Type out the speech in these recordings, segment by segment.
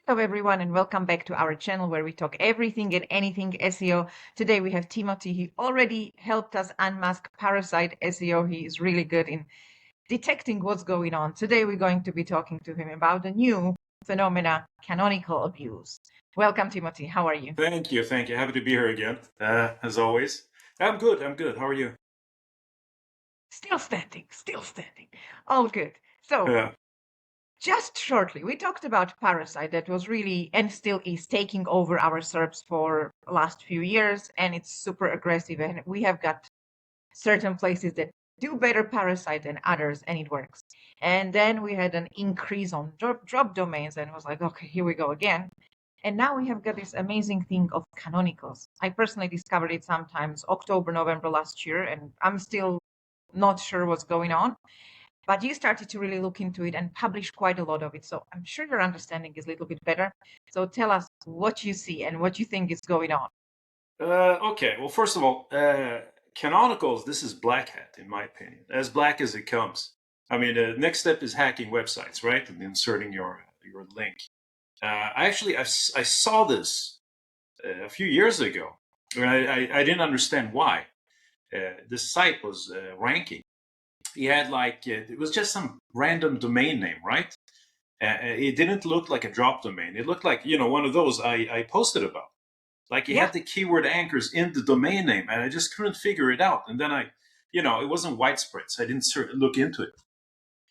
Hello, everyone, and welcome back to our channel where we talk everything and anything SEO. Today we have Timothy. He already helped us unmask Parasite SEO. He is really good in detecting what's going on. Today we're going to be talking to him about the new phenomena, canonical abuse. Welcome, Timothy. How are you? Thank you. Thank you. Happy to be here again, as always. I'm good. I'm good. How are you? Still standing, still standing. All good. So, Yeah. just shortly, we talked about Parasite that was really and still is taking over our SERPs for the last few years, and it's super aggressive. And we have got certain places that do better Parasite than others, and it works. And then we had an increase on drop domains, and it was like, okay, here we go again. And now we have got this amazing thing of canonicals. I personally discovered it sometimes October, November last year, and I'm still not sure what's going on. But you started to really look into it and publish quite a lot of it. So I'm sure your understanding is a little bit better. So tell us what you see and what you think is going on. Okay. Well, first of all, canonicals. This is black hat, in my opinion, as black as it comes. I mean, the next step is hacking websites, right, and inserting your link. I saw this a few years ago, and I didn't understand why. This site was ranking. He had it was just some random domain name, right? It didn't look like a drop domain. It looked like one of those I posted about. Like he Yeah. had the keyword anchors in the domain name, and I just couldn't figure it out. And then it wasn't widespread, so I didn't look into it.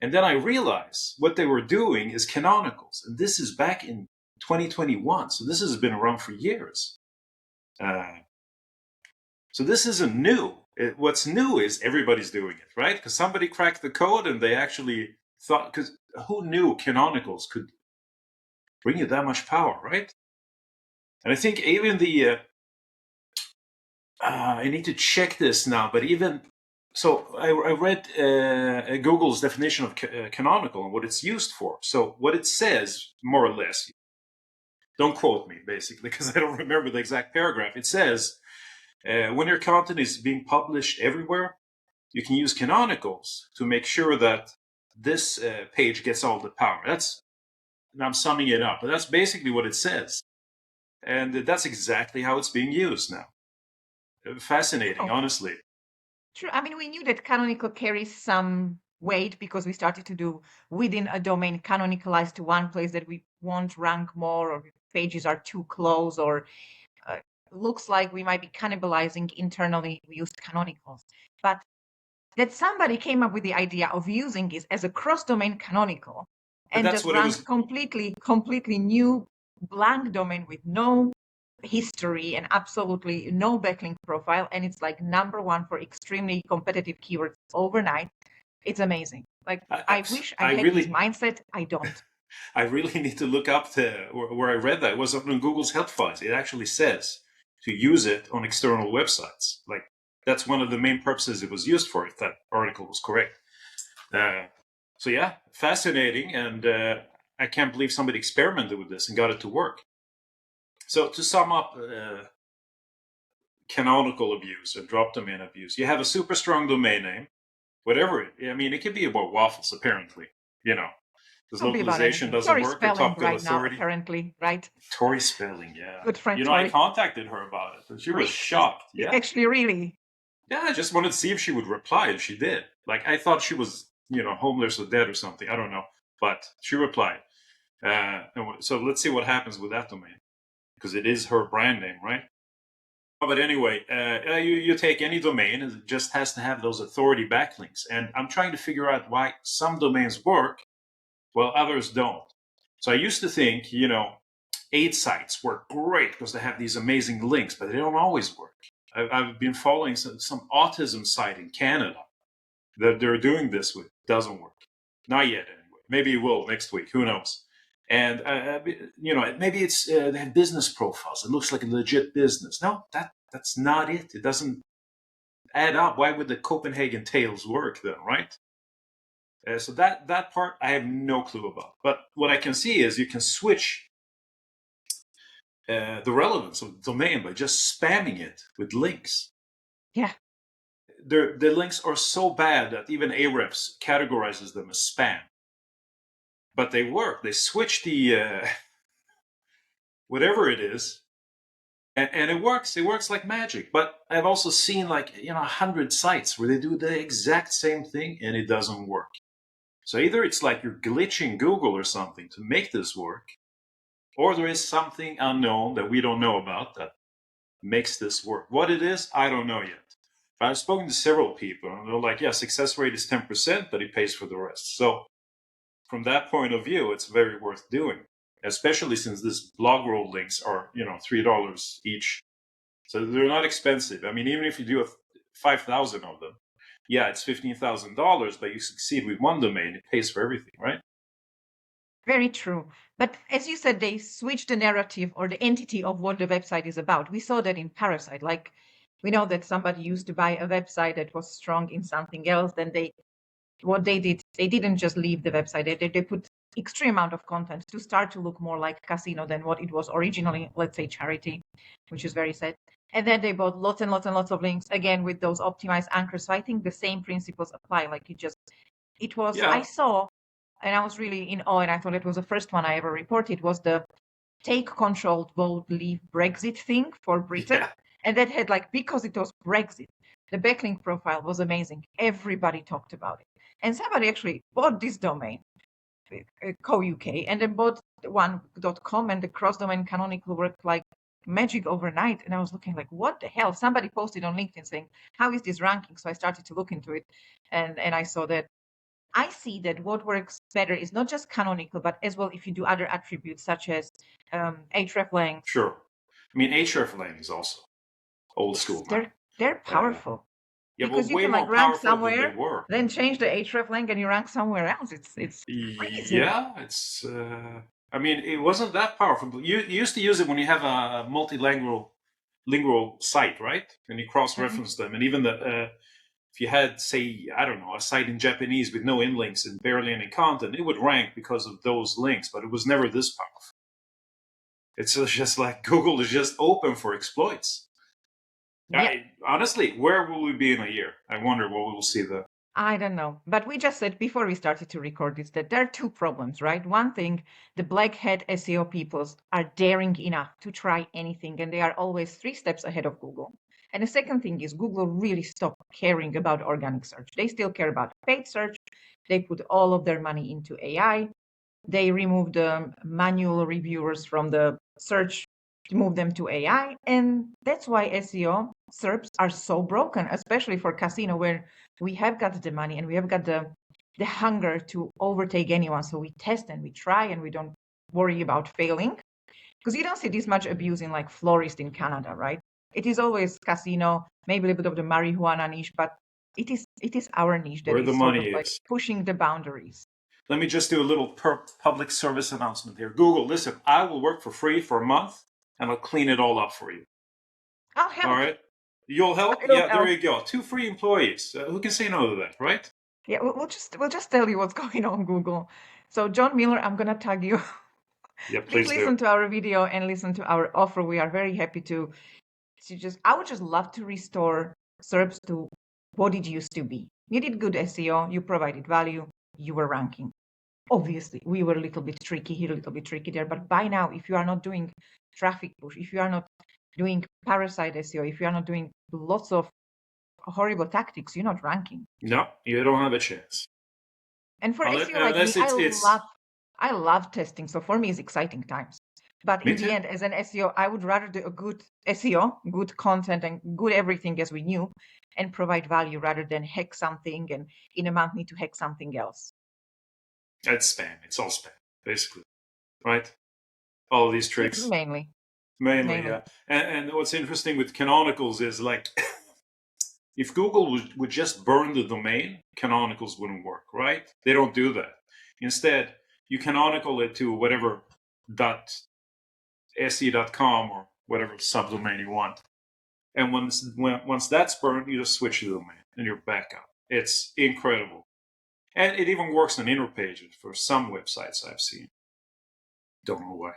And then I realized what they were doing is canonicals, and this is back in 2021. So this has been around for years. Uh, so this isn't new. What's new is everybody's doing it, right? Because somebody cracked the code and they actually thought, because who knew canonicals could bring you that much power, right? And I think even I need to check this now, but even so, I read Google's definition of canonical and what it's used for. So what it says, more or less, don't quote me, basically, because I don't remember the exact paragraph. It says, when your content is being published everywhere, you can use canonicals to make sure that this page gets all the power. And I'm summing it up, but that's basically what it says. And that's exactly how it's being used now. Fascinating, Oh, honestly. true. I mean, we knew that canonical carries some weight because we started to do within a domain canonicalized to one place that we won't rank more, or pages are too close, or uh, looks like we might be cannibalizing internally. We used canonicals. But that somebody came up with the idea of using it as a cross-domain canonical But and that's just what it rank was. completely new blank domain with no history and absolutely no backlink profile, and it's like number one for extremely competitive keywords overnight. It's amazing. Like, I, I, I wish I I had his really, mindset. I don't. I really need to look up where I read that. It was on Google's help files. It actually says to use it on external websites. Like that's one of the main purposes it was used for. If that article was correct. Uh, so yeah, fascinating, and I can't believe somebody experimented with this and got it to work. So to sum up, canonical abuse or drop domain abuse, you have a super strong domain name, whatever. I mean, it could be about waffles, apparently. You know, because Could be about localization anything. doesn't Tori work or spelling top bill right now, authority. apparently, right? Tori Spelling, yeah. Good friend I Tori. contacted her about it, and she was Really? shocked. Yeah, Actually, really. yeah. I just wanted to see if she would reply, and she did. Like I thought she was, homeless or dead or something. I don't know, but she replied. So let's see what happens with that domain, because it is her brand name, right? But anyway, you take any domain, and it just has to have those authority backlinks. And I'm trying to figure out why some domains work while others don't. So I used to think, aid sites work great because they have these amazing links, but they don't always work. I've been following some autism site in Canada that they're doing this with. Doesn't work. Not yet, anyway. Maybe it will next week. Who knows? And maybe it's they have business profiles. It looks like a legit business. No, that's not it. It doesn't add up. Why would the Copenhagen Tales work then, right? So that part I have no clue about. But what I can see is you can switch the relevance of the domain by just spamming it with links. Yeah. The links are so bad that even Ahrefs categorizes them as spam. But they work. They switch whatever it is, and it works. It works like magic. But I've also seen 100 sites where they do the exact same thing and it doesn't work. So either it's like you're glitching Google or something to make this work, or there is something unknown that we don't know about that makes this work. What it is, I don't know yet. But I've spoken to several people and they're like, yeah, success rate is 10%, but it pays for the rest. So from that point of view, it's very worth doing, especially since these blog roll links are, $3 each. So they're not expensive. I mean, even if you do 5,000 of them, yeah, it's $15,000, but you succeed with one domain, it pays for everything, right? Very true. But as you said, they switched the narrative or the entity of what the website is about. We saw that in Parasite. Like, we know that somebody used to buy a website that was strong in something else. Then what they did, they didn't just leave the website. They put extreme amount of content to start to look more like casino than what it was originally, let's say charity, which is very sad. And then they bought lots and lots and lots of links, again, with those optimized anchors. So I think the same principles apply. Like Yeah. I saw, and I was really in awe, and I thought it was the first one I ever reported, was the take control, vote, leave Brexit thing for Britain. Yeah. And that had because it was Brexit, the backlink profile was amazing. Everybody talked about it. And somebody actually bought this domain, co.uk, and then bought one.com, and the cross-domain Canonical worked like magic overnight. And I was looking like, what the hell? Somebody posted on LinkedIn saying, how is this ranking? So I started to look into it, and I saw that. I see that what works better is not just Canonical, but as well if you do other attributes such as hreflang. Sure. I mean, hreflang is also old Yes, school now. they're powerful. Yeah, Because but you way can more rank powerful than they somewhere, were. then change the hreflang and you rank somewhere else. It's crazy. Yeah, it's. I mean, it wasn't that powerful. You used to use it when you have a lingual site, right? And you cross-reference them, and even if you had, say, I don't know, a site in Japanese with no inlinks and barely any content, it would rank because of those links, but it was never this powerful. It's just like Google is just open for exploits. Yeah. Honestly, where will we be in a year? I wonder what we will see there. I don't know. But we just said before we started to record this that there are two problems, right? One thing, the black hat SEO peoples are daring enough to try anything, and they are always 3 steps ahead of Google. And the second thing is Google really stopped caring about organic search. They still care about paid search. They put all of their money into AI. They removed the manual reviewers from the search to move them to AI. And that's why SEO SERPs are so broken, especially for casino, where we have got the money and we have got the hunger to overtake anyone. So we test and we try and we don't worry about failing. Because you don't see this much abuse in like florist in Canada, right? It is always casino, maybe a little bit of the marijuana niche, but it is our niche that Where the is sort of money like is. pushing the boundaries. Let me just do a little public service announcement here. Google, listen, I will work for free for a month and I'll clean it all up for you. I'll help. All right? You'll help? It'll Yeah, there help. you go. 2 free employees. Who can say no to that, right? Yeah, we'll just tell you what's going on, Google. So John Miller, I'm gonna tag you. Yeah, Please please do. listen to our video and listen to our offer. We are very happy to I would just love to restore SERPs to what it used to be. You did good SEO, you provided value, you were ranking. Obviously, we were a little bit tricky here, a little bit tricky there, but by now, if you are not doing traffic push, if you are not doing Parasite SEO, if you are not doing lots of horrible tactics, you're not ranking. No, you don't have a chance. And for SEO like Unless me, I love testing. So for me, it's exciting times. But Me in the too. end, as an SEO, I would rather do a good SEO, good content, and good everything as we knew, and provide value rather than hack something and in a month need to hack something else. It's spam. It's all spam, basically. Right? All of these tricks. Mainly. Mainly, yeah. And what's interesting with canonicals is like, if Google would just burn the domain, canonicals wouldn't work, right? They don't do that. Instead, you canonical it to whatever .se.com or whatever subdomain you want. And once that's burned, you just switch the domain and you're back up. It's incredible. And it even works on inner pages for some websites I've seen. Don't know why.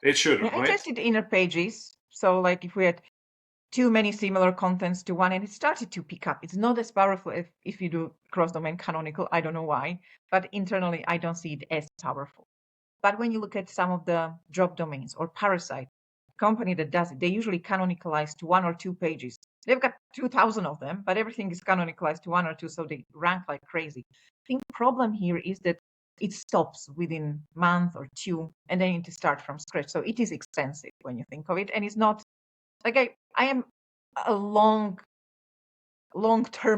It shouldn't, right? I tested inner pages. So like if we had too many similar contents to one and it started to pick up. It's not as powerful if you do cross-domain canonical. I don't know why, but internally I don't see it as powerful. But when you look at some of the drop domains or Parasite, company that does it, they usually canonicalize to 1 or 2 pages. They've got 2,000 of them, but everything is canonicalized to 1 or 2, so they rank like crazy. I think the problem here is that it stops within a month or 2, and then you need to start from scratch. So it is expensive when you think of it, and it's not like I am a long-term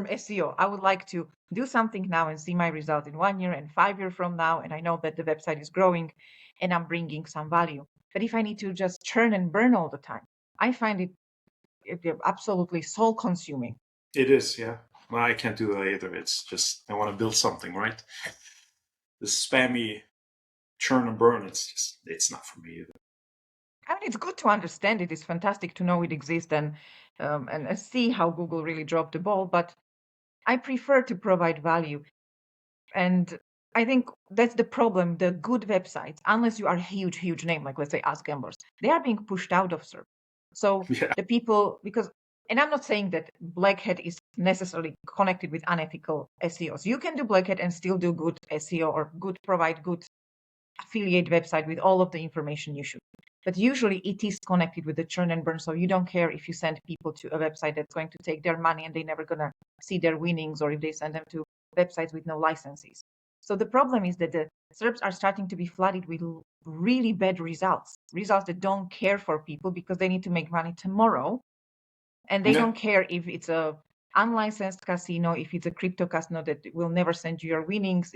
SEO. I would like to do something now and see my result in 1 year and 5 years from now, and I know that the website is growing and I'm bringing some value. But if I need to just churn and burn all the time, I find it absolutely soul consuming. It is, yeah. Well, I can't do that either. It's just I want to build something, right? The spammy churn and burn, it's not for me either. I mean, it's good to understand it. It's fantastic to know it exists and see how Google really dropped the ball. But I prefer to provide value. And I think that's the problem. The good websites, unless you are a huge name, like let's say Ask Gamblers, they are being pushed out of SERP. So Yeah. the people, because, and I'm not saying that Black Hat is necessarily connected with unethical SEOs. You can do Black Hat and still do good SEO or provide good affiliate website with all of the information you should. But usually it is connected with the churn and burn. So you don't care if you send people to a website that's going to take their money and they're never going to see their winnings, or if they send them to websites with no licenses. So the problem is that the SERPs are starting to be flooded with really bad results that don't care for people because they need to make money tomorrow. And they Yeah. don't care if it's a unlicensed casino, if it's a crypto casino that will never send you your winnings,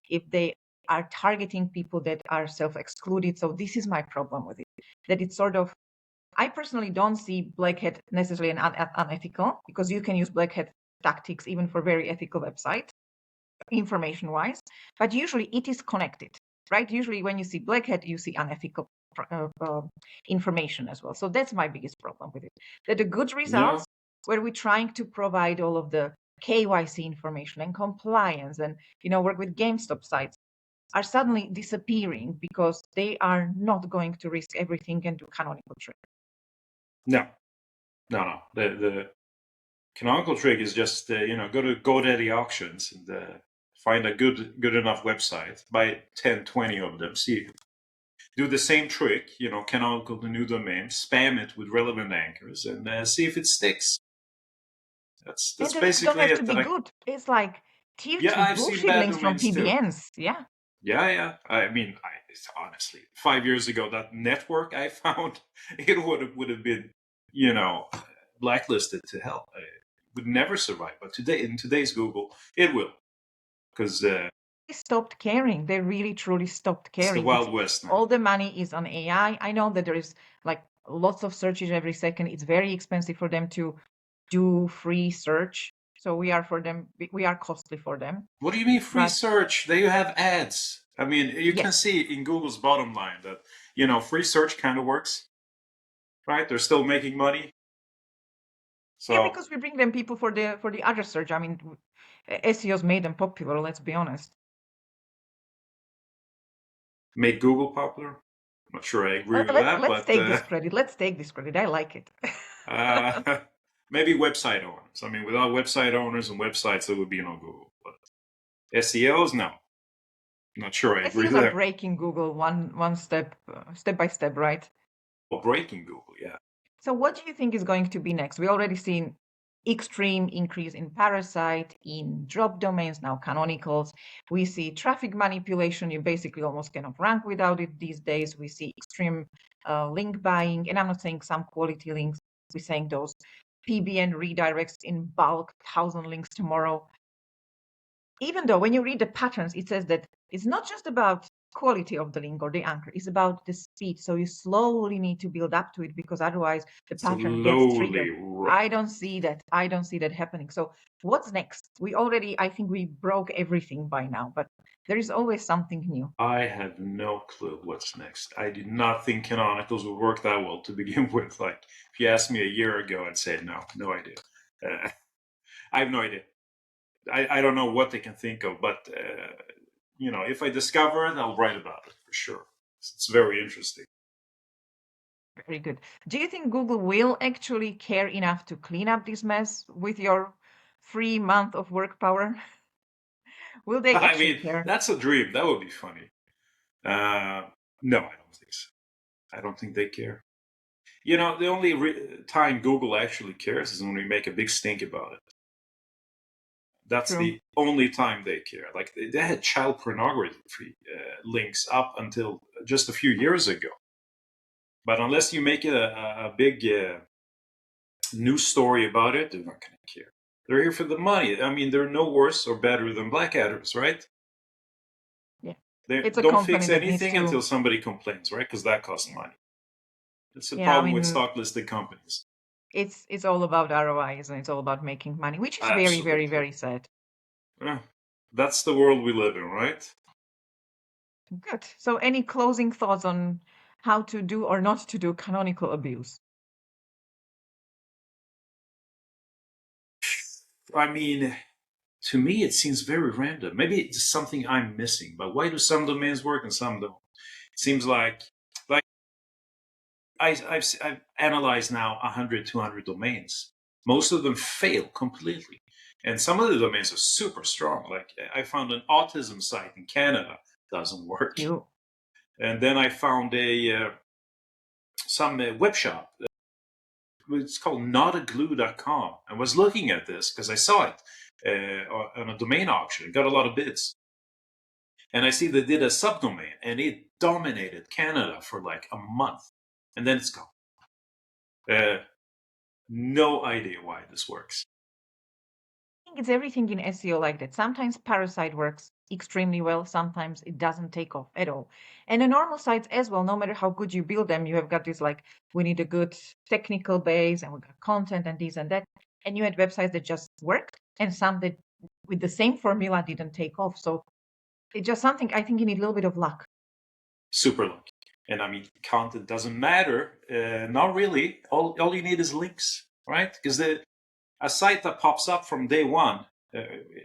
if they are targeting people that are self-excluded. So this is my problem with it, that it's sort of, I personally don't see Black Hat necessarily unethical, because you can use Black Hat tactics even for very ethical websites, information-wise, but usually it is connected, right? Usually when you see Black Hat, you see unethical information as well. So that's my biggest problem with it, that the good results where we're trying to provide all of the KYC information and compliance and work with GameStop sites are suddenly disappearing because they are not going to risk everything and do canonical trick. No. The canonical trick is just go to GoDaddy auctions and find a good enough website, buy 10, 20 of them, see, do the same trick, canonical the new domain, spam it with relevant anchors, and see if it sticks. That's And the links basically don't have it. to be good. It's like tier 2 I've seen bullshit bad links from domains too. PBNs. Yeah. Yeah. I mean, honestly, 5 years ago, that network I found, it would have been, blacklisted to hell. It would never survive. But today, in today's Google, it will, because They stopped caring. They really, truly stopped it's the caring. Wild West now. All the money is on AI. I know that there is like lots of searches every second. It's very expensive for them to do free search. So we are costly for them. What do you mean free But search? They have ads. I mean, you can yes, see in Google's bottom line that, free search kind of works, right? They're still making money. yeah, So because we bring them people for the other search. I mean, SEOs made them popular. Let's be honest. made Google popular. I'm not sure I agree with that, Let's but take this credit. Let's take this credit. I like it. maybe website owners. I mean, without website owners and websites, there would be no Google. But SEOs, no. Not sure I agree SEOs are there. breaking Google one step by step, right? Well, breaking Google, yeah. So what do you think is going to be next? We already seen extreme increase in Parasite, in drop domains, now canonicals. We see traffic manipulation. You basically almost cannot rank without it these days. We see extreme link buying. And I'm not saying some quality links. We're saying those PBN redirects in bulk, 1,000 links tomorrow. Even though when you read the patterns, it says that it's not just about quality of the link or the anchor, it's about the speed. So you slowly need to build up to it, because otherwise the pattern gets triggered. I don't see that happening. So what's next? I think we broke everything by now, but there is always something new. I have no clue what's next. I did not think canonicals would work that well to begin with. Like, if you asked me a year ago, I'd say no idea. I have no idea. I don't know what they can think of, but if I discover it, I'll write about it for sure. It's very interesting. Very good. Do you think Google will actually care enough to clean up this mess with your free month of work power? Will they I actually mean, care? that's a dream. That would be funny. No, I don't think so. I don't think they care. You know, the only time Google actually cares is when we make a big stink about it. That's True. the only time they care. Like they had child pornography links up until just a few years ago. But unless you make a big news story about it, they're not going to care. They're here for the money. I mean, they're no worse or better than Blackadder's, right? Yeah. They It's a don't company fix that needs anything to. until somebody complains, right? Because that costs Yeah. money. It's the Yeah, I problem with mean, stock listed companies. it's all about ROIs and it's all about making money, which is very, very, Absolutely. very sad. That's the world we live in, right? Good. So, any closing thoughts on how to do or not to do canonical abuse? I mean, to me, it seems very random. Maybe it's something I'm missing, but why do some domains work and some don't? It seems like I've analyzed now 100, 200 domains. Most of them fail completely. And some of the domains are super strong. Like I found an autism site in Canada, doesn't work. You. And then I found some web shop. It's called notaglue.com. I was looking at this because I saw it on a domain auction. It got a lot of bids. And I see they did a subdomain and it dominated Canada for like a month. And then it's gone. No idea why this works. I think it's everything in SEO like that. Sometimes Parasite works extremely well, sometimes it doesn't take off at all. And the normal sites as well, no matter how good you build them, you have got this like, we need a good technical base and we got content and this and that. And you had websites that just worked and some that with the same formula didn't take off. So it's just something I think you need a little bit of luck. Super lucky. And I mean, content doesn't matter. Not really. All you need is links, right? Because a site that pops up from day one,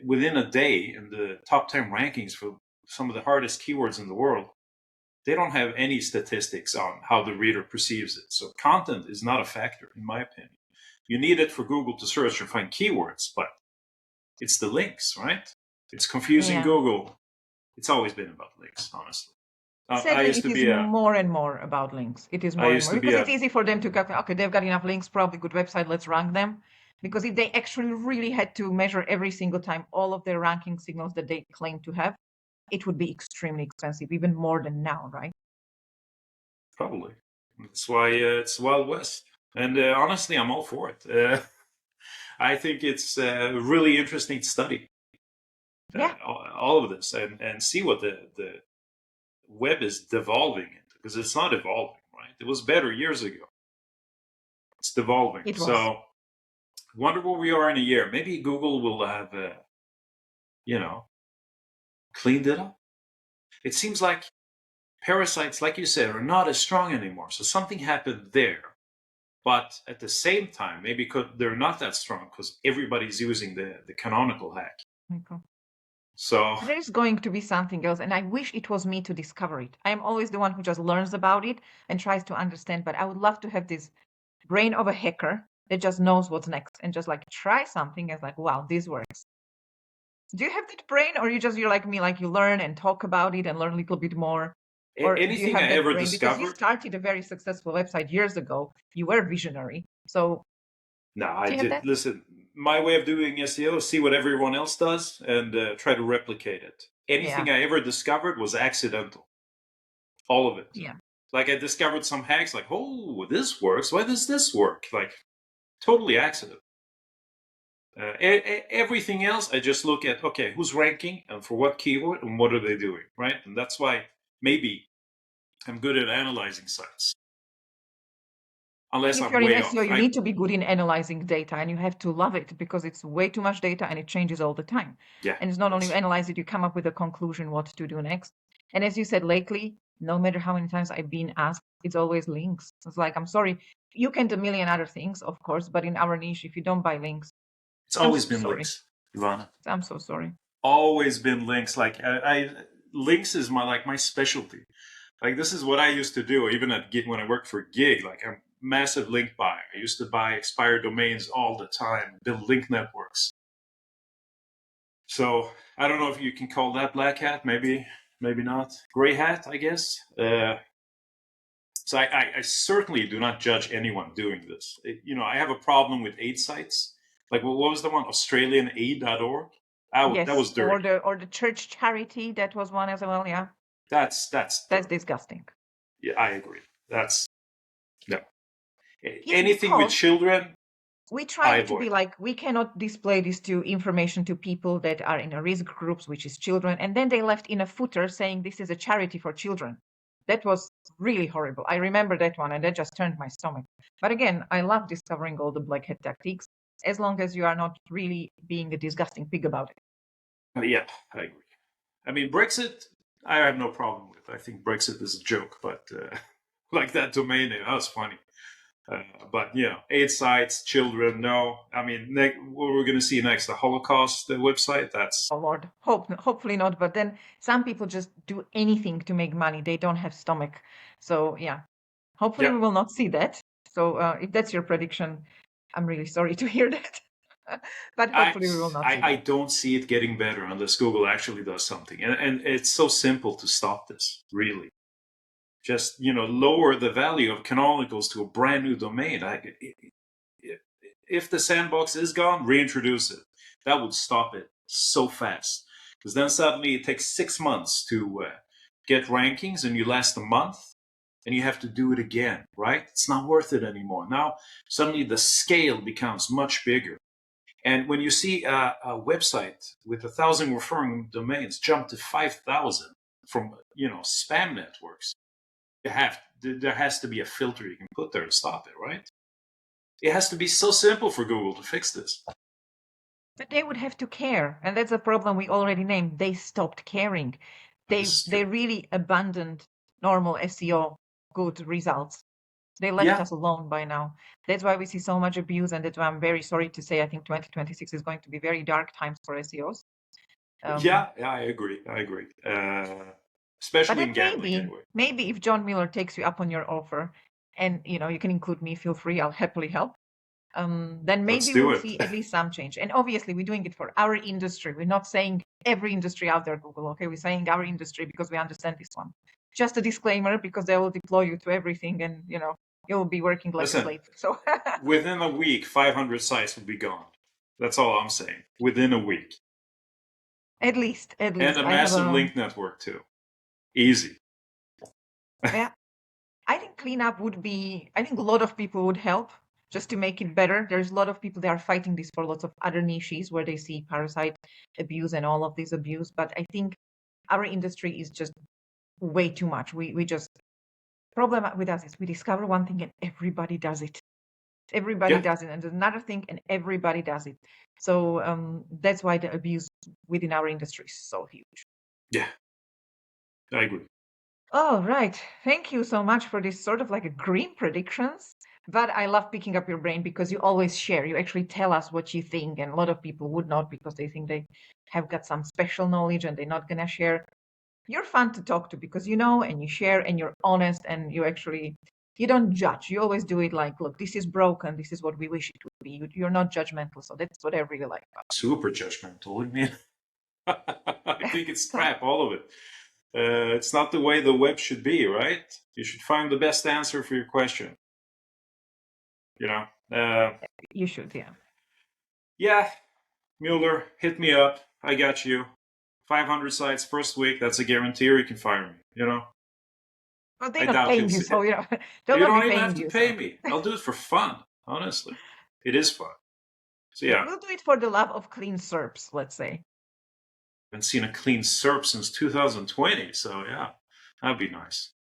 within a day in the top 10 rankings for some of the hardest keywords in the world, they don't have any statistics on how the reader perceives it. So content is not a factor, in my opinion. You need it for Google to search and find keywords, but it's the links, right? It's confusing Yeah. Google. It's always been about links, honestly. I Sadly, used it to is be a more and more about links. It is I more and used more to be because it's a easy for them to calculate, okay, they've got enough links, probably good website, let's rank them. Because if they actually really had to measure every single time all of their ranking signals that they claim to have, it would be extremely expensive, even more than now, right? probably. That's why it's Wild West. And honestly, I'm all for it. I think it's a really interesting to study Yeah, all of this and see what the web is devolving into, because it's not evolving, right? It was better years ago. It's devolving. it was. So wonder where we are in a year. Maybe Google will have, cleaned it up. It seems like parasites, like you said, are not as strong anymore. So something happened there. But at the same time, maybe they're not that strong because everybody's using the canonical hack. Michael. So There is going to be something else, and I wish it was me to discover it. I am always the one who just learns about it and tries to understand, but I would love to have this brain of a hacker that just knows what's next and just like try something and like, wow, this works. Do you have that brain, or you're like me, like you learn and talk about it and learn a little bit more? Or do you anything have I that ever brain? Because you discovered, started a very successful website years ago. You were visionary. So no, I do you have did. that? Listen, my way of doing SEO is see what everyone else does and try to replicate it. Yeah. Anything I ever discovered was accidental. All of it. Yeah. Like I discovered some hacks, like, oh, this works. Why does this work? Like, totally accident. Everything else, I just look at, okay, who's ranking and for what keyword and what are they doing, right? And that's why maybe I'm good at analyzing sites, And unless if I'm you're in way SEO, off. you need to be good in analyzing data and you have to love it because it's way too much data and it changes all the time. Yeah, And it's not only you that's analyze it, you come up with a conclusion what to do next. And as you said lately, no matter how many times I've been asked, it's always links. It's like, I'm sorry, you can do a million other things, of course, but in our niche, if you don't buy links, it's I'm always so been sorry. links, Ivana. I'm so sorry. Always been links. Like links is my specialty. Like this is what I used to do, even at Gig when I worked for Gig. Like I'm a massive link buyer. I used to buy expired domains all the time, build link networks. So I don't know if you can call that black hat. Maybe maybe not. Gray hat, I guess. So I certainly do not judge anyone doing this. I have a problem with aid sites. Like, what was the one? AustralianAid.org? That Yes, was or dirty. the church charity, that was one as well. Yeah, That's that's dirty. disgusting. Yeah, I agree. That's no. Yes, Anything with because children, we I tried to be avoid. like, we cannot display this to information to people that are in a risk groups, which is children. And then they left in a footer saying this is a charity for children. That was really horrible. I remember that one, and that just turned my stomach. But again, I love discovering all the black hat tactics, as long as you are not really being a disgusting pig about it. Yeah, I agree. I mean, Brexit, I have no problem with. I think Brexit is a joke, but like that domain name, that was funny. But aid sites, children, no. I mean, what we're going to see next, the Holocaust website. That's Oh Lord, hopefully not. But then some people just do anything to make money. They don't have stomach. So yeah, hopefully yeah. we will not see that. So if that's your prediction, I'm really sorry to hear that. But I, hopefully we will not I see I that. don't see it getting better unless Google actually does something, and it's so simple to stop this. Really, just lower the value of canonicals to a brand new domain. If the sandbox is gone, reintroduce it. That would stop it so fast. Because then suddenly it takes 6 months to get rankings, and you last a month, and you have to do it again, right? It's not worth it anymore. Now suddenly the scale becomes much bigger. And when you see a website with 1,000 referring domains jump to 5,000 from spam networks, there has to be a filter you can put there to stop it, right? It has to be so simple for Google to fix this. But they would have to care, and that's a problem we already named. They stopped caring. This is They true. really abandoned normal SEO good results. They left Yeah, us alone by now. That's why we see so much abuse, and that's why I'm very sorry to say I think 2026 is going to be very dark times for SEOs. yeah, I agree. I agree. But Especially then in gambling, anyway. maybe if John Miller takes you up on your offer, and you can include me, feel free, I'll happily help. Then Let's maybe do we'll it. see at least some change. And obviously, we're doing it for our industry. We're not saying every industry out there, Google. Okay, we're saying our industry because we understand this one. Just a disclaimer, because they will deploy you to everything, and you'll be working like a Listen, slave. So within a week, 500 sites will be gone. That's all I'm saying. Within a week. at least, And a I have massive link network, too. Easy. yeah. I think cleanup would be. I think a lot of people would help just to make it better. There's a lot of people that are fighting this for lots of other niches where they see parasite abuse and all of this abuse. But I think our industry is just way too much. We just problem with us is we discover one thing and everybody does it. Everybody Yeah, does it, and there's another thing and everybody does it. So that's why the abuse within our industry is so huge. yeah, I agree. All right. Thank you so much for this sort of like a green predictions. But I love picking up your brain because you always share. You actually tell us what you think, and a lot of people would not because they think they have got some special knowledge and they're not gonna share. You're fun to talk to because you know and you share and you're honest and you don't judge. You always do it like, look, this is broken. This is what we wish it would be. You're not judgmental. So that's what I really like about Super judgmental. I mean, I think it's it. crap, all of it. It's not the way the web should be, right? You should find the best answer for your question. You know? You should, yeah. Yeah, Mueller, hit me up. I got you. 500 sites first week. That's a guarantee, or you can fire me. But they're I not doubt paying he'll you, see. so they'll You not be don't even have paying to you. pay So me. I'll do it for fun. Honestly, it is fun. So yeah, we'll do it for the love of clean SERPs, let's say. haven't seen a clean SERP since 2020. So yeah, that'd be nice.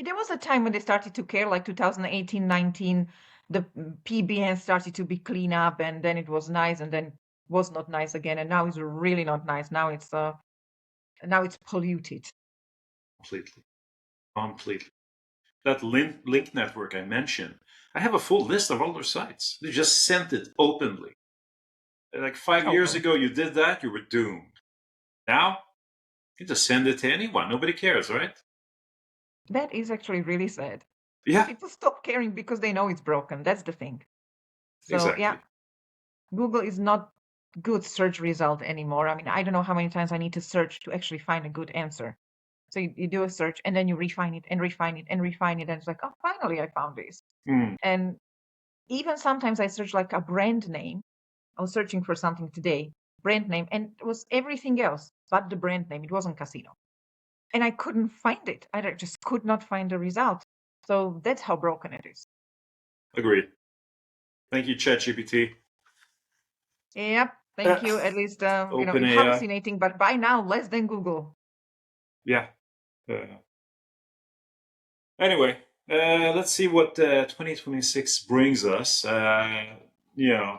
There was a time when they started to care, like 2018, 19, the PBNs started to be clean up, and then it was nice, and then was not nice again, and now it's really not nice. Now it's polluted. Completely, completely. That link network I mentioned, I have a full list of all their sites. They just sent it openly. Like 5 years Oh, ago, you did that, you were doomed. Now, you just send it to anyone. Nobody cares, right? that is actually really sad. Yeah, People stop caring because they know it's broken. That's the thing. So yeah, exactly. Google is not good search result anymore. I mean, I don't know how many times I need to search to actually find a good answer. So you do a search and then you refine it and refine it and refine it. And it's like, oh, finally I found this. Mm. And even sometimes I search like a brand name. I was searching for something today, brand name, and it was everything else but the brand name. It wasn't casino. And I couldn't find it. I just could not find the result. So that's how broken it is. Agreed. Thank you, ChatGPT. Yep. Thank you. At least, Open AI. hallucinating, but by now less than Google. Yeah. Anyway, let's see what 2026 brings us. You know,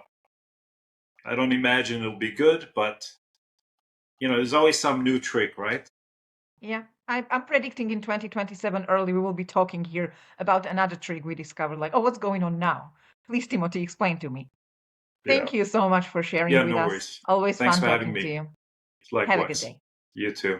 I don't imagine it'll be good, but there's always some new trick, right? Yeah. I'm predicting in 2027 early we will be talking here about another trick we discovered. Like, oh, what's going on now? Please, Timothy, explain to me. Thank you so much for sharing Yeah, with no us. worries. Always Thanks fun for having talking to me. you. Have a good Likewise. day. You too.